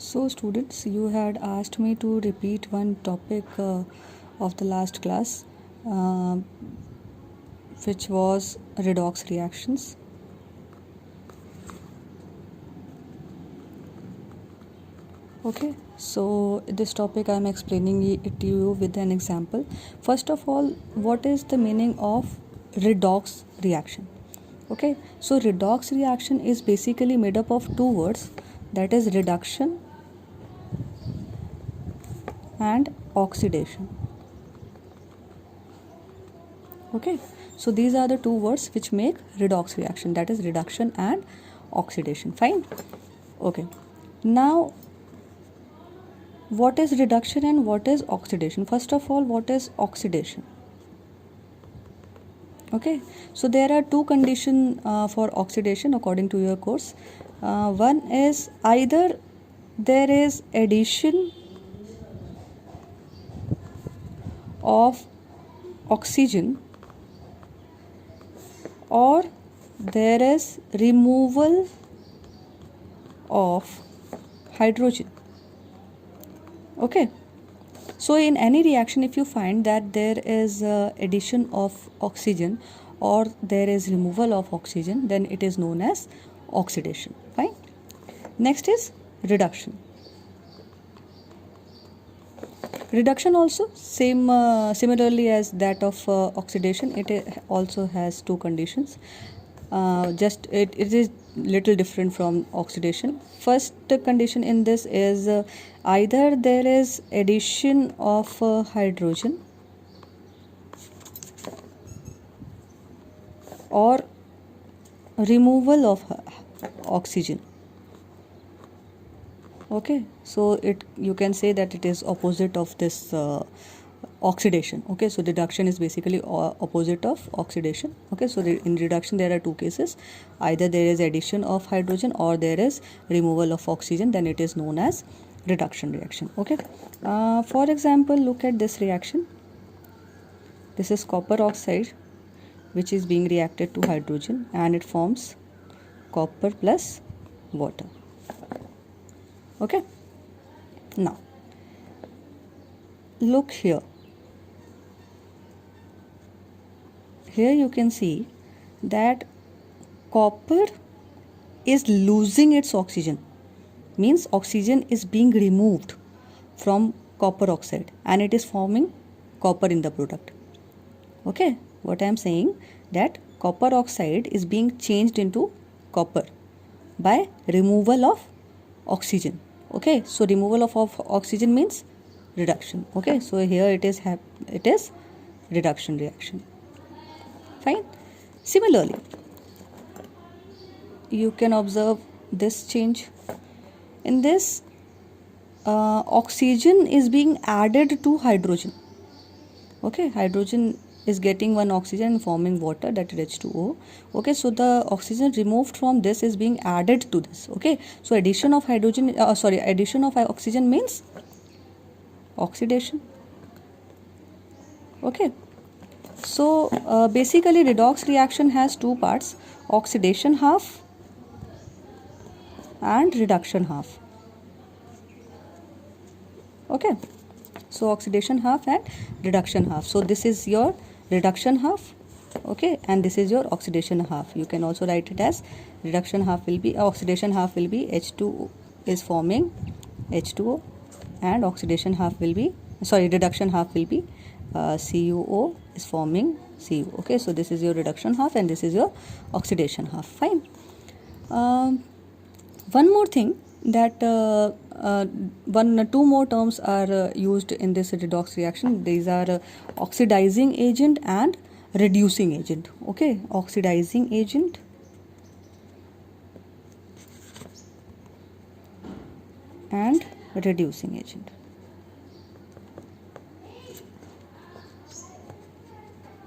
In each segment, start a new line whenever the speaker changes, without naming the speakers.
So students, you had asked me to repeat one topic of the last class, uh, which was redox reactions. Okay, so this topic I am explaining it to you with an example. First of all, what is the meaning of redox reaction? Okay, so redox reaction is basically made up of two words, that is reduction and oxidation. Okay, so these are the two words which make redox reaction, that is reduction and oxidation. Fine. Okay, now what is reduction and what is oxidation? First of all, what is oxidation? Okay, so there are two conditions for oxidation according to your course. One is either there is addition of oxygen or there is removal of hydrogen. Okay, so in any reaction, if you find that there is addition of oxygen or there is removal of oxygen, then it is known as oxidation. Fine. Next is reduction. Reduction also similarly as that of oxidation, it also has two conditions. Just it is little different from oxidation. First condition in this is either there is addition of hydrogen or removal of oxygen. Okay, so it you can say that it is opposite of this oxidation. Okay, so reduction is basically opposite of oxidation. Okay, so in reduction there are two cases, either there is addition of hydrogen or there is removal of oxygen, then it is known as reduction reaction. Okay, for example, look at this reaction. This is copper oxide which is being reacted to hydrogen and it forms copper plus water. Okay, now look here. Here you can see that copper is losing its oxygen, means oxygen is being removed from copper oxide and it is forming copper in the product. Okay, what I am saying, that copper oxide is being changed into copper by removal of oxygen. Okay, so removal of oxygen means reduction. Okay, so here it is reduction reaction. Fine. Similarly, you can observe this change. In this, oxygen is being added to hydrogen. Okay, hydrogen is getting one oxygen and forming water, that is H2O. Okay, so the oxygen removed from this is being added to this. Okay, so addition of addition of oxygen means oxidation. Okay, so basically redox reaction has two parts, oxidation half and reduction half. Okay, so oxidation half and reduction half. So this is your reduction half, okay, and this is your oxidation half. You can also write it as reduction half will be oxidation half will be H2 is forming H2O and oxidation half will be reduction half will be CuO is forming Cu. Okay, so this is your reduction half and this is your oxidation half. Fine. One more thing, that two more terms are used in this redox reaction. These are oxidizing agent and reducing agent. Okay, oxidizing agent and reducing agent.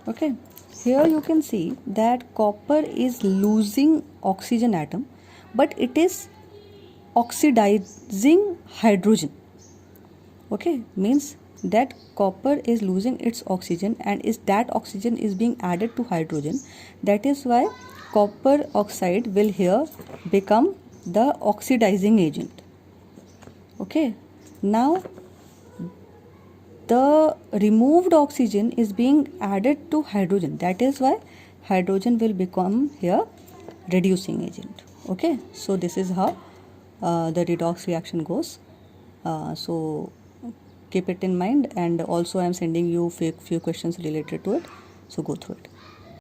Okay, here you can see that copper is losing oxygen atom, but it is oxidizing hydrogen. Okay, means that copper is losing its oxygen and that oxygen is being added to hydrogen. That is why copper oxide will here become the oxidizing agent. Okay, now the removed oxygen is being added to hydrogen. That is why hydrogen will become here reducing agent. Okay, so this is how the redox reaction goes. So keep it in mind, and also I am sending you few questions related to it, so go through it.